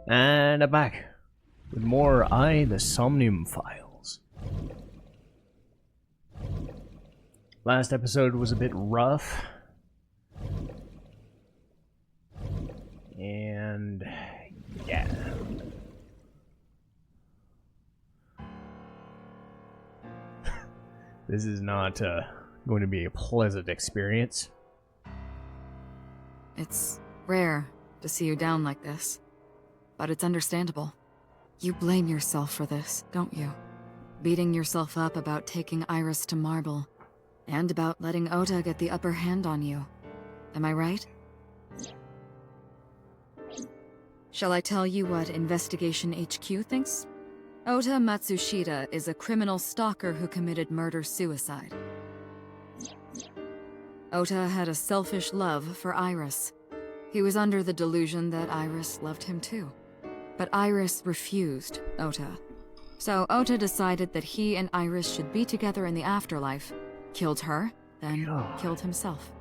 And I'm back with more the Somnium files. Last episode was a bit rough. And yeah. This is not going to be a pleasant experience. It's rare to see you down like this, but it's understandable. You blame yourself for this, don't you? Beating yourself up about taking Iris to Marble, and about letting Ota get the upper hand on you. Am I right? Shall I tell you what Investigation HQ thinks? Ota Matsushita is a criminal stalker who committed murder-suicide. Ota had a selfish love for Iris. He was under the delusion that Iris loved him too. But Iris refused Ota. So Ota decided that he and Iris should be together in the afterlife, killed her, then killed himself.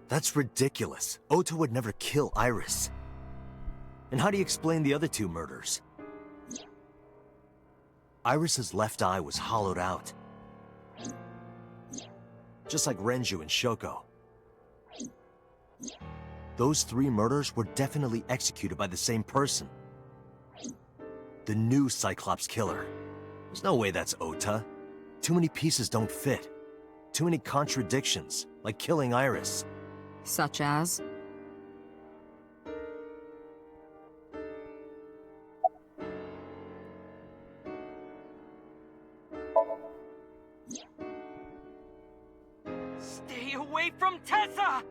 That's ridiculous. Ota would never kill Iris. And how do you explain the other two murders? Iris's left eye was hollowed out. Just like Renju and Shoko. Those three murders were definitely executed by the same person. The new Cyclops killer. There's no way that's Ota. Too many pieces don't fit. Too many contradictions, like killing Iris. Such as? Stay away from Tessa!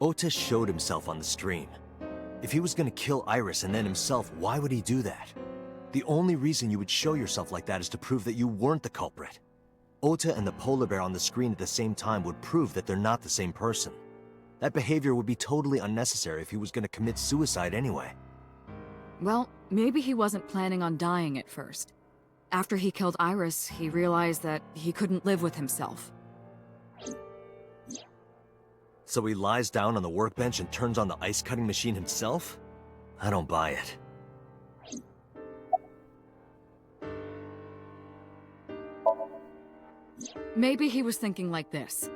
Ota showed himself on the stream. If he was gonna kill Iris and then himself, why would he do that? The only reason you would show yourself like that is to prove that you weren't the culprit. Ota and the polar bear on the screen at the same time would prove that they're not the same person. That behavior would be totally unnecessary if he was gonna commit suicide anyway. Well, maybe he wasn't planning on dying at first. After he killed Iris, he realized that he couldn't live with himself. So he lies down on the workbench and turns on the ice-cutting machine himself? I don't buy it. Maybe he was thinking like this.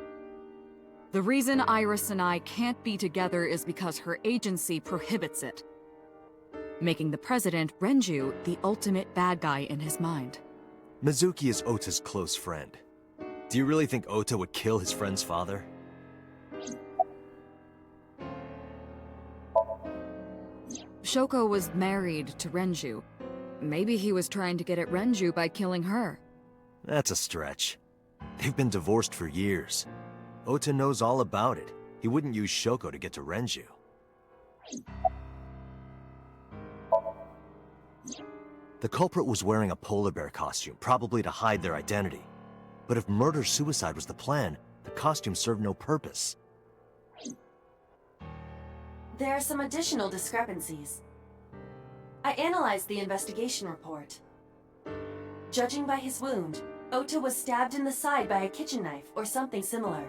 The reason Iris and I can't be together is because her agency prohibits it, making the president, Renju, the ultimate bad guy in his mind. Mizuki is Ota's close friend. Do you really think Ota would kill his friend's father? Shoko was married to Renju. Maybe he was trying to get at Renju by killing her. That's a stretch. They've been divorced for years. Ota knows all about it. He wouldn't use Shoko to get to Renju. The culprit was wearing a polar bear costume, probably to hide their identity. But if murder-suicide was the plan, the costume served no purpose. There are some additional discrepancies. I analyzed the investigation report. Judging by his wound, Ota was stabbed in the side by a kitchen knife or something similar.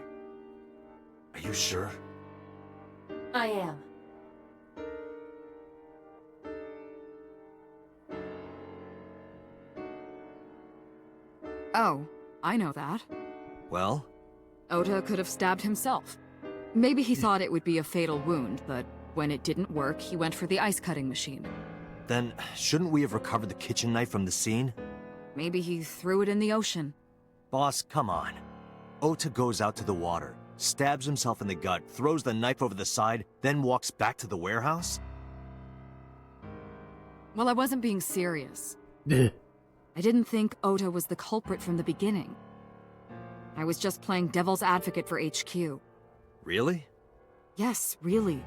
Are you sure? I am. Oh, I know that. Well? Ota could have stabbed himself. Maybe he thought it would be a fatal wound, but when it didn't work, he went for the ice-cutting machine. Then, shouldn't we have recovered the kitchen knife from the scene? Maybe he threw it in the ocean. Boss, come on. Ota goes out to the water, stabs himself in the gut, throws the knife over the side, then walks back to the warehouse? Well, I wasn't being serious. I didn't think Ota was the culprit from the beginning. I was just playing devil's advocate for HQ. Really? Yes, really.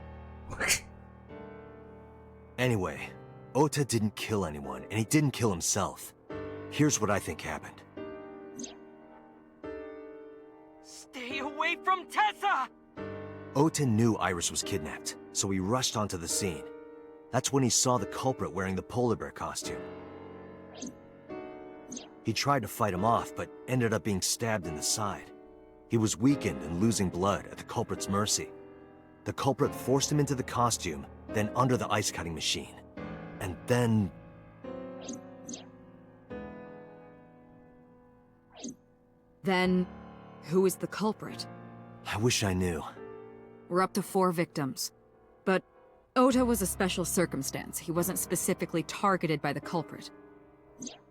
Anyway, Ota didn't kill anyone, and he didn't kill himself. Here's what I think happened. Stay away from Tessa! Ota knew Iris was kidnapped, so he rushed onto the scene. That's when he saw the culprit wearing the polar bear costume. He tried to fight him off, but ended up being stabbed in the side. He was weakened and losing blood at the culprit's mercy. The culprit forced him into the costume, then under the ice-cutting machine. And then... Then, who is the culprit? I wish I knew. We're up to 4 victims. But Ota was a special circumstance. He wasn't specifically targeted by the culprit.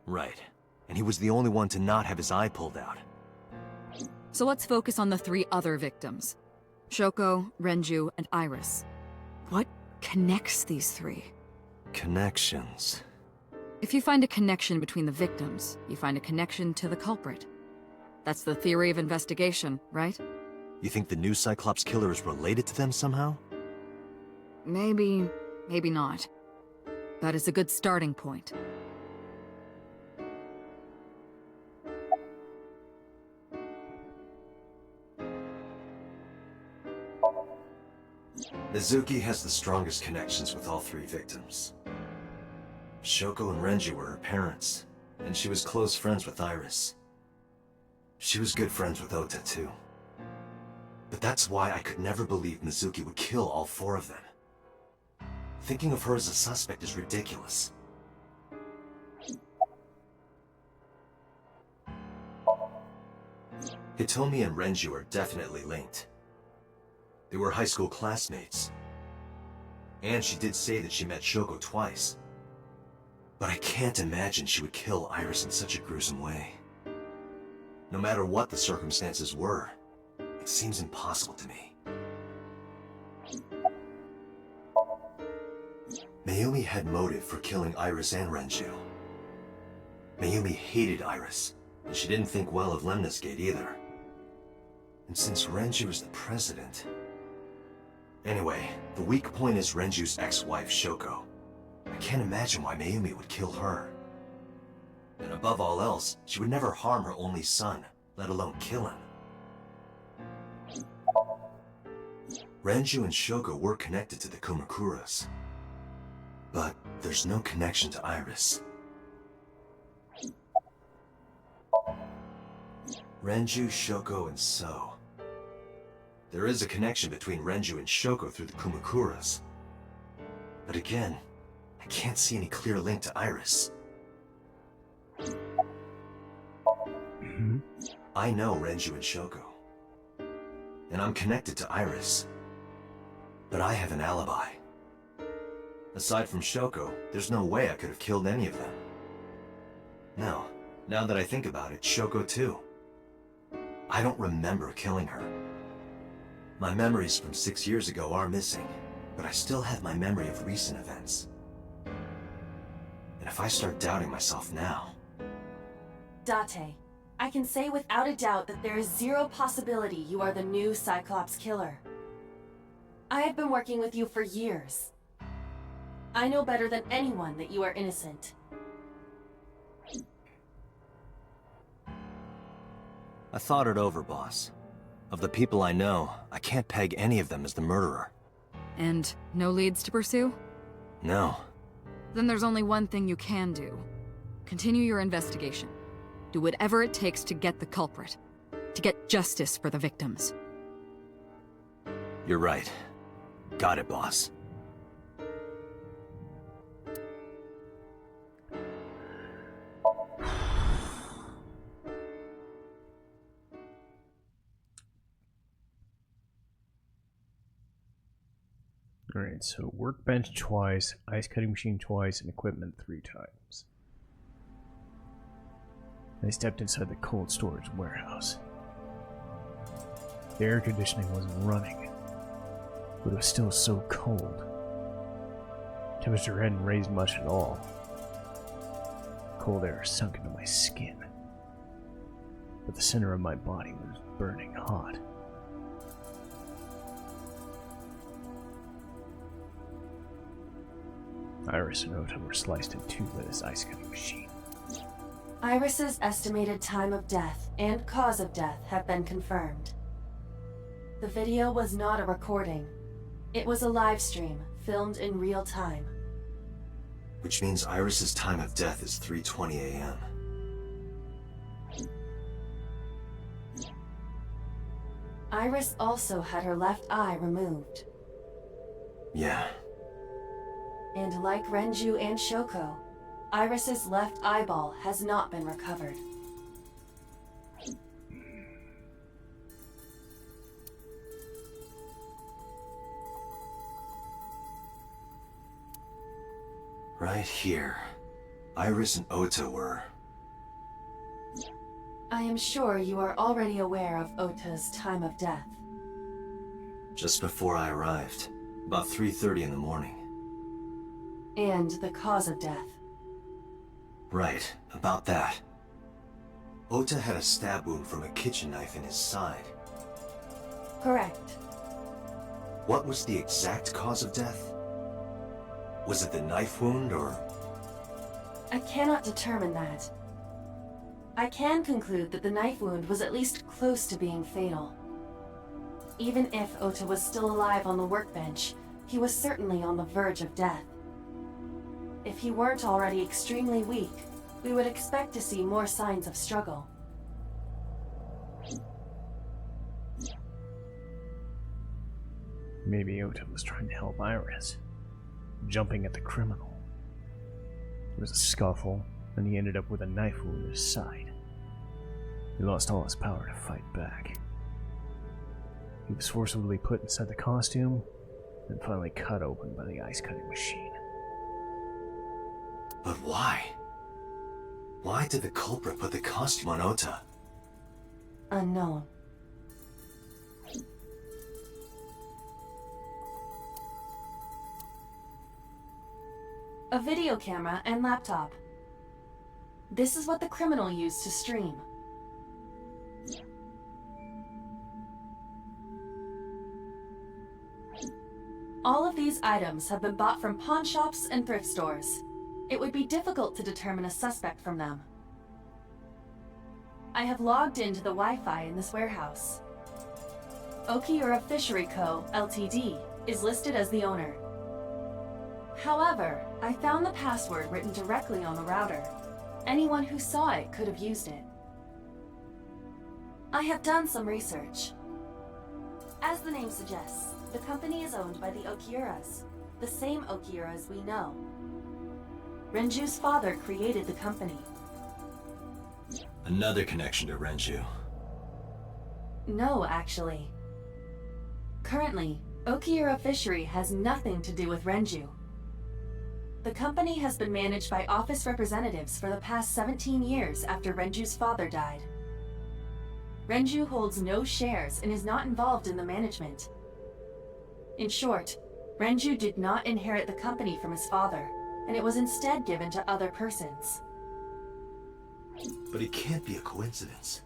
Right. And he was the only one to not have his eye pulled out. So let's focus on the 3 other victims. Shoko, Renju, and Iris. What connects these 3? Connections. If you find a connection between the victims, you find a connection to the culprit. That's the theory of investigation, right? You think the new Cyclops killer is related to them somehow? Maybe, maybe not. That is a good starting point. Mizuki has the strongest connections with all 3 victims. Shoko and Renji were her parents, and she was close friends with Iris. She was good friends with Ota, too. But that's why I could never believe Mizuki would kill all 4 of them. Thinking of her as a suspect is ridiculous. Hitomi and Renju are definitely linked. They were high school classmates. And she did say that she met Shoko twice. But I can't imagine she would kill Iris in such a gruesome way. No matter what the circumstances were, it seems impossible to me. Mayumi had motive for killing Iris and Renju. Mayumi hated Iris, and she didn't think well of Lemnis Gate either. And since Renju is the president... Anyway, the weak point is Renju's ex-wife, Shoko. I can't imagine why Mayumi would kill her. And above all else, she would never harm her only son, let alone kill him. Renju and Shoko were connected to the Kumakuras. But there's no connection to Iris. Renju, Shoko, and So. There is a connection between Renju and Shoko through the Kumakuras. But again, I can't see any clear link to Iris. I know Renju and Shoko. And I'm connected to Iris. But I have an alibi. Aside from Shoko, there's no way I could have killed any of them. No, now that I think about it, Shoko too. I don't remember killing her. My memories from 6 years ago are missing, but I still have my memory of recent events. And if I start doubting myself now... Date, I can say without a doubt that there is 0 possibility you are the new Cyclops killer. I have been working with you for years. I know better than anyone that you are innocent. I thought it over, boss. Of the people I know, I can't peg any of them as the murderer. And no leads to pursue? No. Then there's only one thing you can do. Continue your investigation. Do whatever it takes to get the culprit. To get justice for the victims. You're right. Got it, boss. Alright, so workbench twice, ice cutting machine twice, and equipment 3 times. I stepped inside the cold storage warehouse. The air conditioning wasn't running, but it was still so cold. Temperature hadn't raised much at all. Cold air sunk into my skin, but the center of my body was burning hot. Iris and Ota were sliced in 2 by this ice cutting machine. Iris's estimated time of death and cause of death have been confirmed. The video was not a recording. It was a live stream, filmed in real time. Which means Iris's time of death is 3:20 a.m. Iris also had her left eye removed. Yeah. And like Renju and Shoko, Iris's left eyeball has not been recovered. Right here. Iris and Ota were... I am sure you are already aware of Ota's time of death. Just before I arrived. About 3:30 in the morning. And the cause of death. Right, about that. Ota had a stab wound from a kitchen knife in his side. Correct. What was the exact cause of death? Was it the knife wound, or...? I cannot determine that. I can conclude that the knife wound was at least close to being fatal. Even if Ota was still alive on the workbench, he was certainly on the verge of death. If he weren't already extremely weak, we would expect to see more signs of struggle. Maybe Ota was trying to help Iris, jumping at the criminal. There was a scuffle, and he ended up with a knife wound in his side. He lost all his power to fight back. He was forcibly put inside the costume, and finally cut open by the ice-cutting machine. But why? Why did the culprit put the costume on Ota? Unknown. A video camera and laptop. This is what the criminal used to stream. All of these items have been bought from pawn shops and thrift stores. It would be difficult to determine a suspect from them. I have logged into the Wi-Fi in this warehouse. Okiura Fishery Co., Ltd. is listed as the owner. However, I found the password written directly on the router. Anyone who saw it could have used it. I have done some research. As the name suggests, the company is owned by the Okiuras, the same Okiuras we know. Renju's father created the company. Another connection to Renju. No, actually. Currently, Okiura Fishery has nothing to do with Renju. The company has been managed by office representatives for the past 17 years after Renju's father died. Renju holds no shares and is not involved in the management. In short, Renju did not inherit the company from his father, and it was instead given to other persons. But it can't be a coincidence.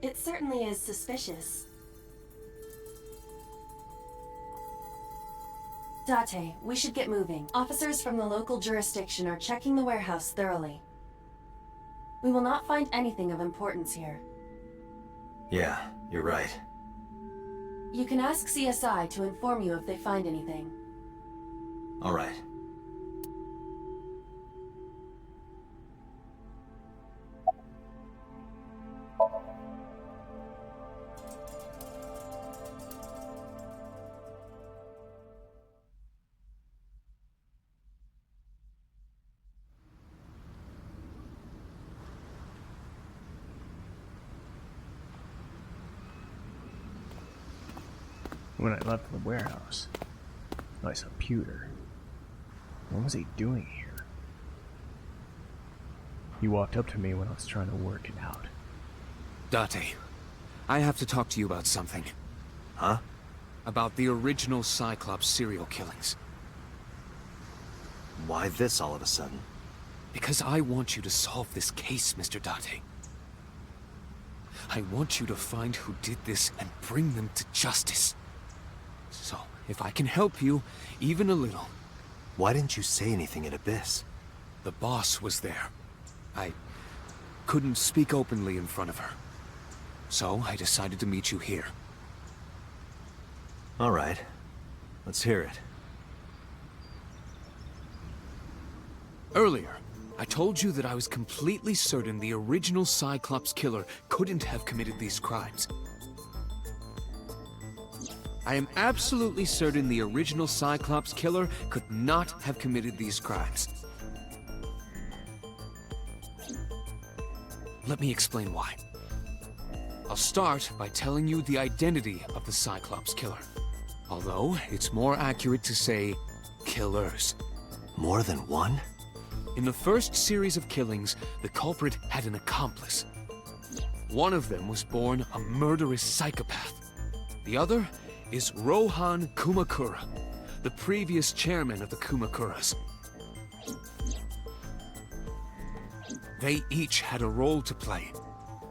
It certainly is suspicious. Date, we should get moving. Officers from the local jurisdiction are checking the warehouse thoroughly. We will not find anything of importance here. Yeah, you're right. You can ask CSI to inform you if they find anything. All right. When I left the warehouse, I saw Pewter. What was he doing here? He walked up to me when I was trying to work it out. Date, I have to talk to you about something. Huh? About the original Cyclops serial killings. Why this all of a sudden? Because I want you to solve this case, Mr. Date. I want you to find who did this and bring them to justice. So, if I can help you, even a little... Why didn't you say anything in Abyss? The boss was there. I couldn't speak openly in front of her. So, I decided to meet you here. All right. Let's hear it. Earlier, I told you that I was completely certain the original Cyclops killer couldn't have committed these crimes. I am absolutely certain the original Cyclops killer could not have committed these crimes. Let me explain why. I'll start by telling you the identity of the Cyclops killer. Although, it's more accurate to say, killers. More than one? In the first series of killings, the culprit had an accomplice. One of them was born a murderous psychopath. The other is Rohan Kumakura, the previous chairman of the Kumakuras. They each had a role to play.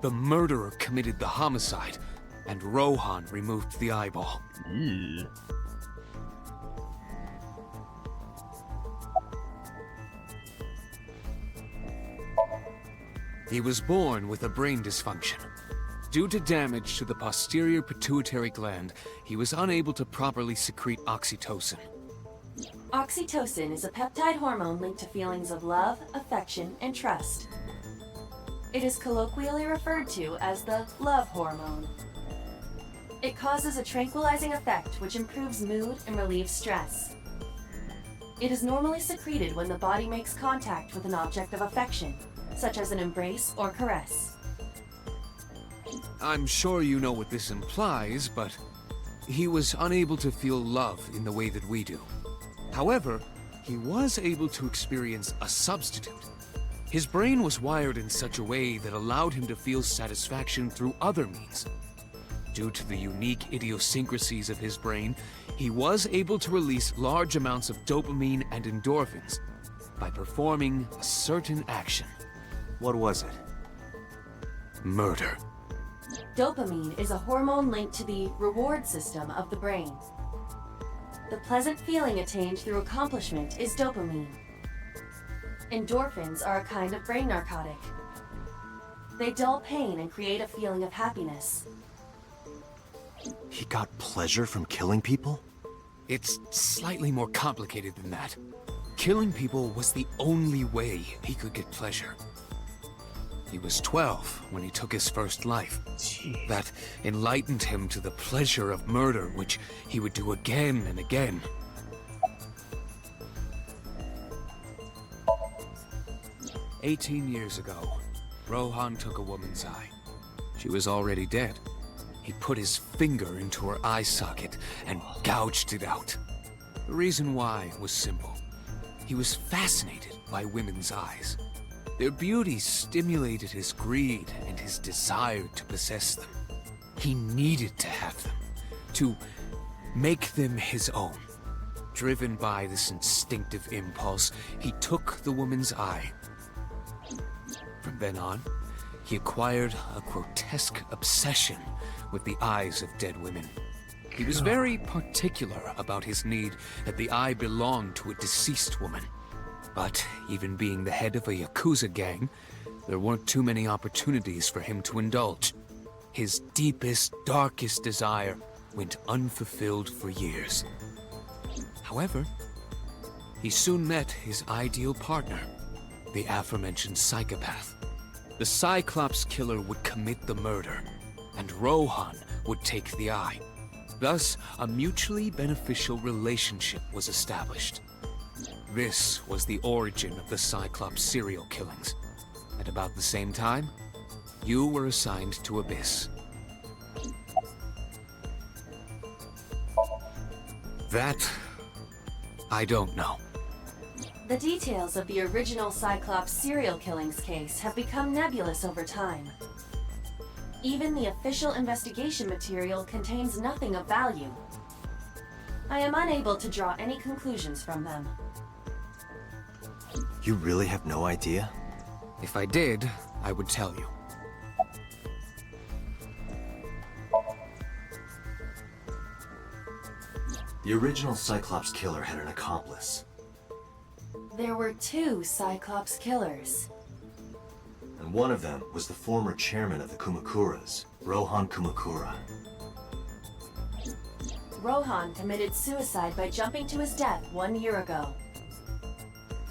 The murderer committed the homicide, and Rohan removed the eyeball. Ew. He was born with a brain dysfunction. Due to damage to the posterior pituitary gland, he was unable to properly secrete oxytocin. Oxytocin is a peptide hormone linked to feelings of love, affection, and trust. It is colloquially referred to as the love hormone. It causes a tranquilizing effect which improves mood and relieves stress. It is normally secreted when the body makes contact with an object of affection, such as an embrace or caress. I'm sure you know what this implies, but he was unable to feel love in the way that we do. However, he was able to experience a substitute. His brain was wired in such a way that allowed him to feel satisfaction through other means. Due to the unique idiosyncrasies of his brain, he was able to release large amounts of dopamine and endorphins by performing a certain action. What was it? Murder. Dopamine is a hormone linked to the reward system of the brain. The pleasant feeling attained through accomplishment is dopamine. Endorphins are a kind of brain narcotic. They dull pain and create a feeling of happiness. He got pleasure from killing people? It's slightly more complicated than that. Killing people was the only way he could get pleasure. He was 12 when he took his first life. Jeez. That enlightened him to the pleasure of murder, which he would do again and again. "18 years ago, Rohan took a woman's eye. She was already dead. He put his finger into her eye socket and gouged it out. The reason why was simple. He was fascinated by women's eyes. Their beauty stimulated his greed and his desire to possess them. He needed to have them, to make them his own. Driven by this instinctive impulse, he took the woman's eye. From then on, he acquired a grotesque obsession with the eyes of dead women. He was very particular about his need that the eye belonged to a deceased woman. But even being the head of a Yakuza gang, there weren't too many opportunities for him to indulge. His deepest, darkest desire went unfulfilled for years. However, he soon met his ideal partner, the aforementioned psychopath. The Cyclops killer would commit the murder, and Rohan would take the eye. Thus, a mutually beneficial relationship was established. This was the origin of the Cyclops serial killings. At about the same time, you were assigned to Abyss. That, I don't know. The details of the original Cyclops serial killings case have become nebulous over time. Even the official investigation material contains nothing of value. I am unable to draw any conclusions from them. You really have no idea? If I did, I would tell you. The original Cyclops killer had an accomplice. There were 2 Cyclops killers. And one of them was the former chairman of the Kumakuras, Rohan Kumakura. Rohan committed suicide by jumping to his death 1 year ago.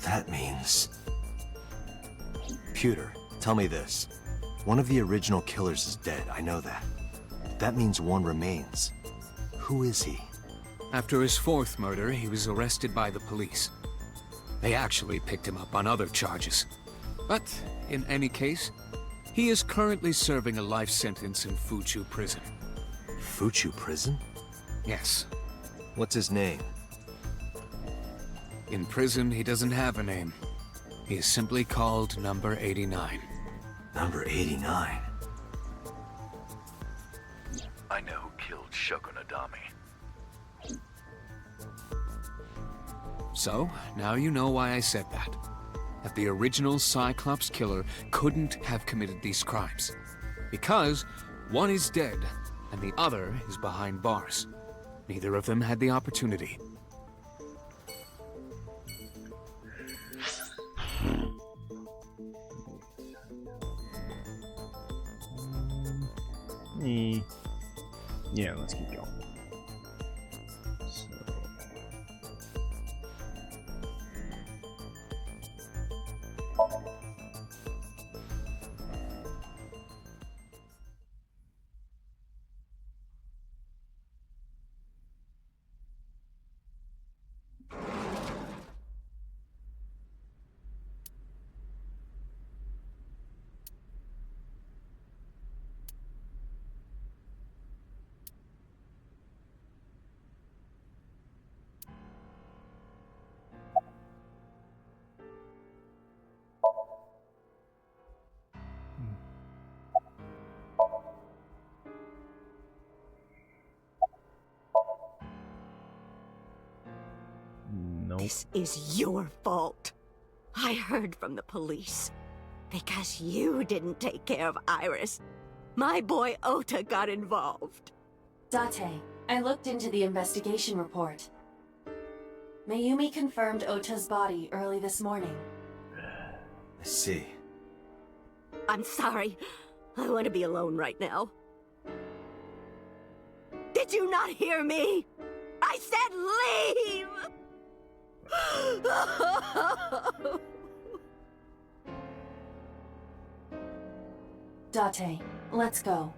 That means... Pewter, tell me this. One of the original killers is dead, I know that. That means one remains. Who is he? After his fourth murder, he was arrested by the police. They actually picked him up on other charges. But, in any case, he is currently serving a life sentence in Fuchu prison. Fuchu prison? Yes. What's his name? In prison, he doesn't have a name. He is simply called Number 89. Number 89? I know who killed Shogun Adami. So, now you know why I said that. That the original Cyclops killer couldn't have committed these crimes. Because one is dead, and the other is behind bars. Neither of them had the opportunity. Yeah, let's keep going. So... Nope. This is your fault. I heard from the police. Because you didn't take care of Iris, my boy Ota got involved. Date, I looked into the investigation report. Mayumi confirmed Ota's body early this morning. I see. I'm sorry. I want to be alone right now. Did you not hear me? I said leave! Date, let's go.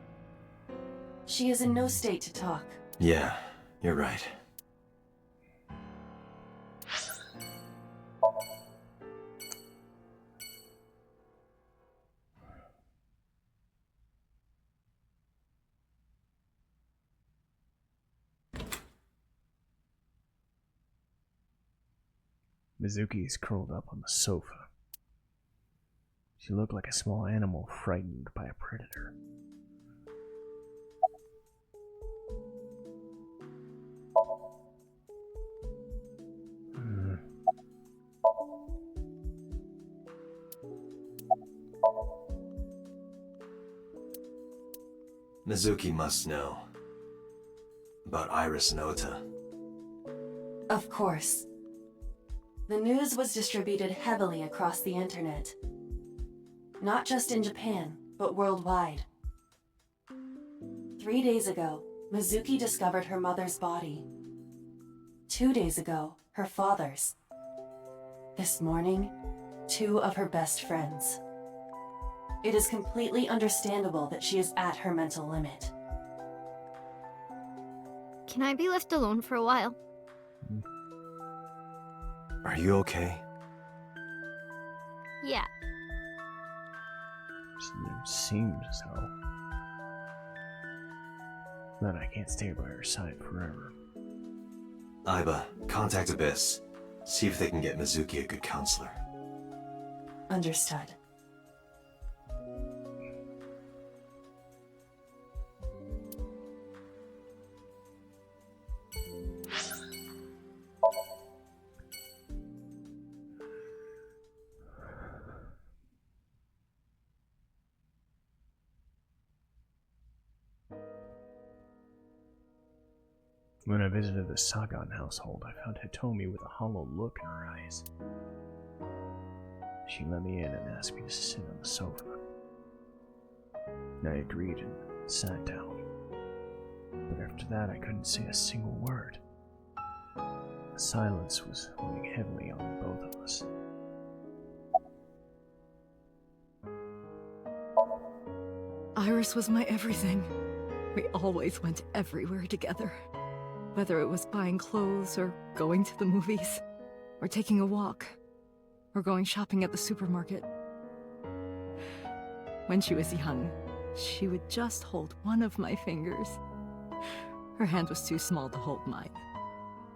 She is in no state to talk. Yeah, you're right. Mizuki is curled up on the sofa. She looked like a small animal frightened by a predator. Mizuki must know about Iris and Ota. Of course. The news was distributed heavily across the internet. Not just in Japan, but worldwide. 3 days ago, Mizuki discovered her mother's body. 2 days ago, her father's. This morning, 2 of her best friends. It is completely understandable that she is at her mental limit. Can I be left alone for a while? Are you okay? Yeah. Seems so. But I can't stay by her side forever. Aiba, contact Abyss. See if they can get Mizuki a good counselor. Understood. When I visited the Sagan household, I found Hitomi with a hollow look in her eyes. She let me in and asked me to sit on the sofa. I agreed and sat down. But after that, I couldn't say a single word. The silence was weighing heavily on both of us. Iris was my everything. We always went everywhere together. Whether it was buying clothes, or going to the movies, or taking a walk, or going shopping at the supermarket. When she was young, she would just hold one of my fingers. Her hand was too small to hold mine.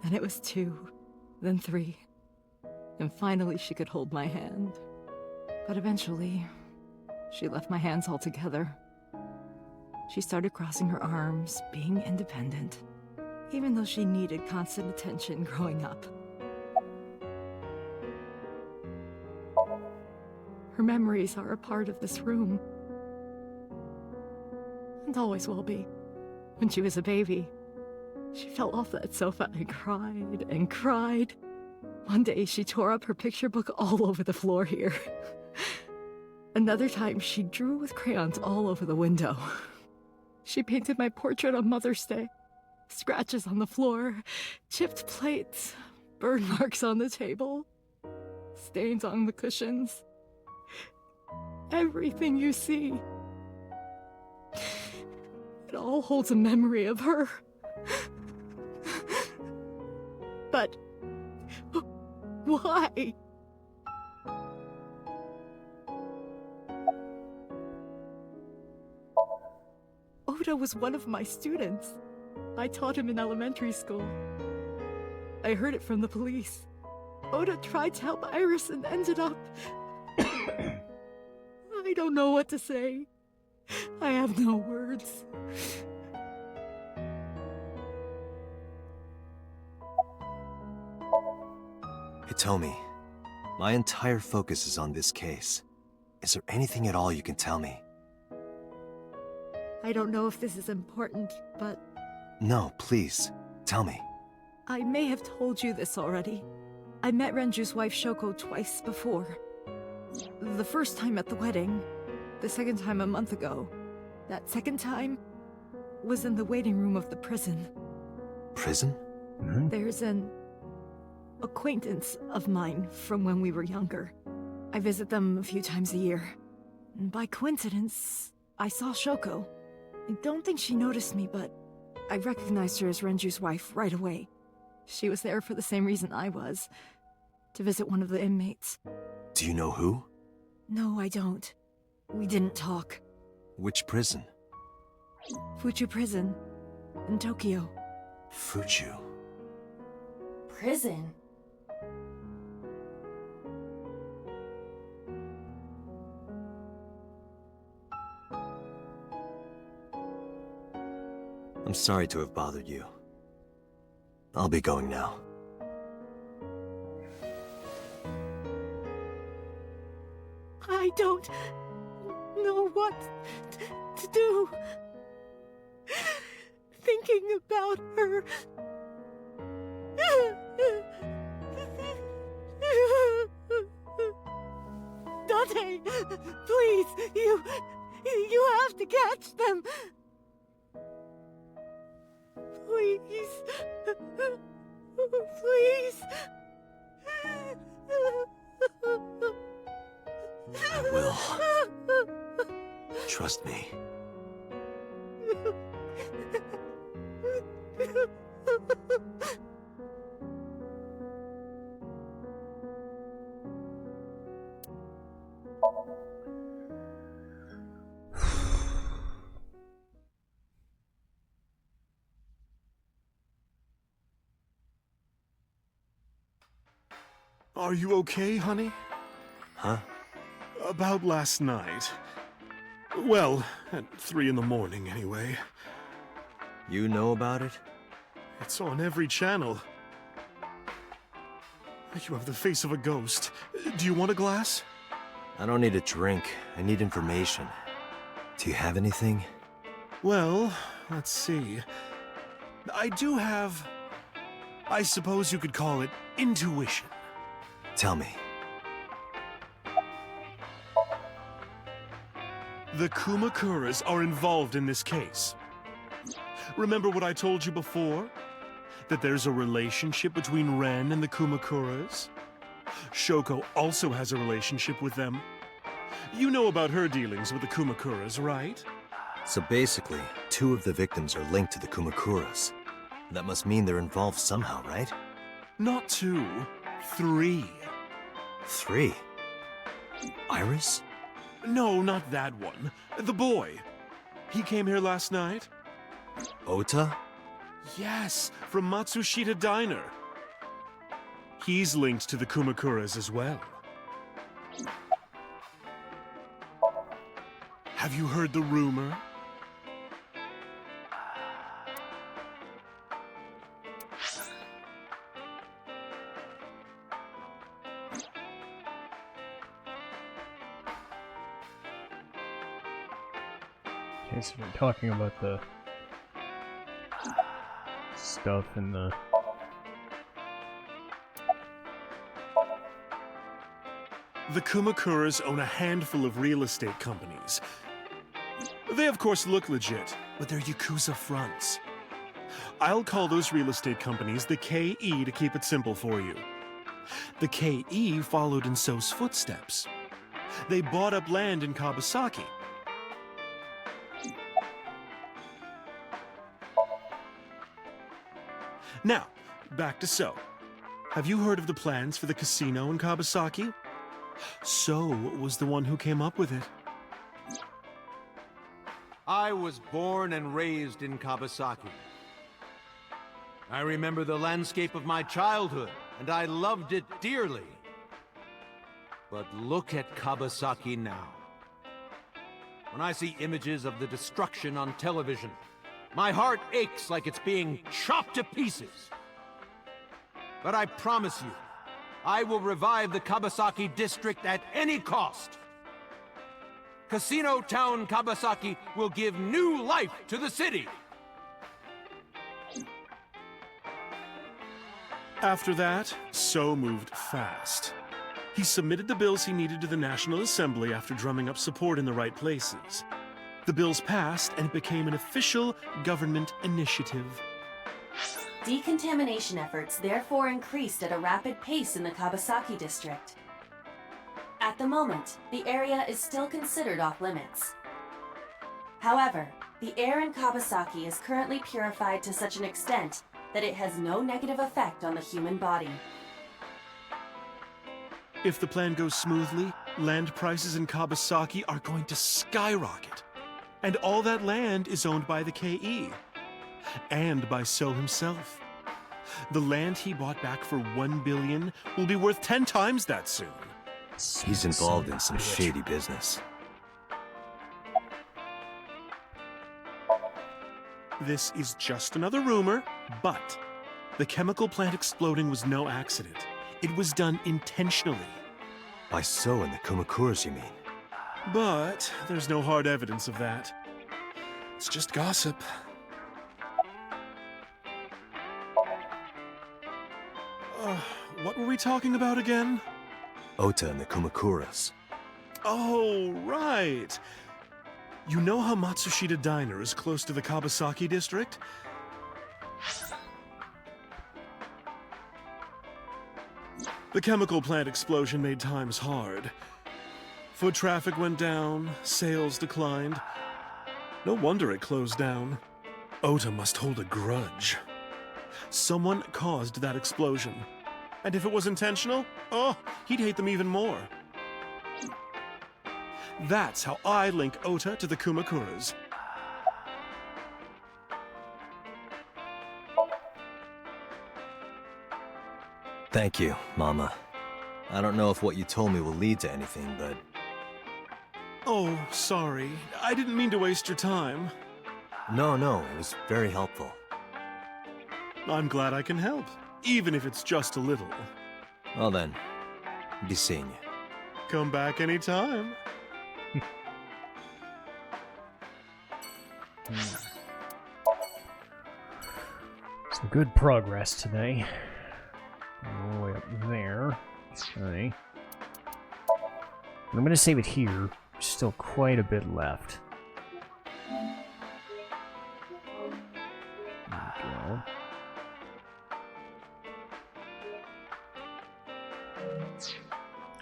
Then it was 2, then 3, and finally she could hold my hand. But eventually, she left my hands altogether. She started crossing her arms, being independent, even though she needed constant attention growing up. Her memories are a part of this room. And always will be. When she was a baby, she fell off that sofa and cried and cried. One day she tore up her picture book all over the floor here. Another time she drew with crayons all over the window. She painted my portrait on Mother's Day. Scratches on the floor, chipped plates, burn marks on the table, stains on the cushions. Everything you see. It all holds a memory of her. But why? Ota was one of my students. I taught him in elementary school. I heard it from the police. Ota tried to help Iris and ended up... I don't know what to say. I have no words. Hitomi, my entire focus is on this case. Is there anything at all you can tell me? I don't know if this is important, but... No, please, tell me. I may have told you this already. I met Renju's wife Shoko twice before. The first time at the wedding, the second time a month ago. That second time was in the waiting room of the prison. Prison? Mm-hmm. There's an acquaintance of mine from when we were younger. I visit them a few times a year. And by coincidence, I saw Shoko. I don't think she noticed me, but I recognized her as Renju's wife right away. She was there for the same reason I was, to visit one of the inmates. Do you know who? No, I don't. We didn't talk. Which prison? Fuchu Prison, in Tokyo. Fuchu. Prison? I'm sorry to have bothered you. I'll be going now. I don't know what to do. Thinking about her. Date, please, you have to catch them. Please. Please. I will. Trust me. Are you okay, honey? Huh? About last night. Well, at 3 in the morning, anyway. You know about it? It's on every channel. You have the face of a ghost. Do you want a glass? I don't need a drink. I need information. Do you have anything? Well, let's see. I do have... I suppose you could call it intuition. Tell me. The Kumakuras are involved in this case. Remember what I told you before? That there's a relationship between Ren and the Kumakuras? Shoko also has a relationship with them. You know about her dealings with the Kumakuras, right? So basically, 2 of the victims are linked to the Kumakuras. That must mean they're involved somehow, right? Not 2, 3. 3? Iris? No, not that one. The boy. He came here last night? Ota? Yes, from Matsushita Diner. He's linked to the Kumakuras as well. Have you heard the rumor? Okay, so we're talking about the stuff in the... The Kumakuras own a handful of real estate companies. They of course look legit, but they're Yakuza fronts. I'll call those real estate companies the KE to keep it simple for you. The KE followed in So's footsteps. They bought up land in Kawasaki. Now, back to So. Have you heard of the plans for the casino in Kawasaki? So was the one who came up with it. I was born and raised in Kawasaki. I remember the landscape of my childhood, and I loved it dearly. But look at Kawasaki now. When I see images of the destruction on television, my heart aches like it's being chopped to pieces. But I promise you, I will revive the Kawasaki district at any cost. Casino Town Kawasaki will give new life to the city. After that, So moved fast. He submitted the bills he needed to the National Assembly after drumming up support in the right places. The bills passed, and it became an official government initiative. Decontamination efforts therefore increased at a rapid pace in the Kawasaki district. At the moment, the area is still considered off-limits. However, the air in Kawasaki is currently purified to such an extent that it has no negative effect on the human body. If the plan goes smoothly, land prices in Kawasaki are going to skyrocket. And all that land is owned by the KE. And by So himself. The land he bought back for $1 billion will be worth 10 times that soon. He's involved in some shady business. This is just another rumor, but the chemical plant exploding was no accident. It was done intentionally. By So and the Kumakuras, you mean? But there's no hard evidence of that. It's just gossip. What were we talking about again? Ota and the Kumakuras. Oh, right. You know how Matsushita Diner is close to the Kawasaki district? The chemical plant explosion made times hard. Foot traffic went down, sales declined. No wonder it closed down. Ota must hold a grudge. Someone caused that explosion. And if it was intentional, oh, he'd hate them even more. That's how I link Ota to the Kumakuras. Thank you, Mama. I don't know if what you told me will lead to anything, but... Oh, sorry. I didn't mean to waste your time. No, it was very helpful. I'm glad I can help, even if it's just a little. Well then, be seeing you. Come back anytime. Some good progress today. All the way up there. Okay. I'm going to save it here. There's still quite a bit left. There we go.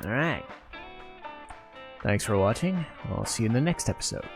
Alright. Thanks for watching. I'll see you in the next episode.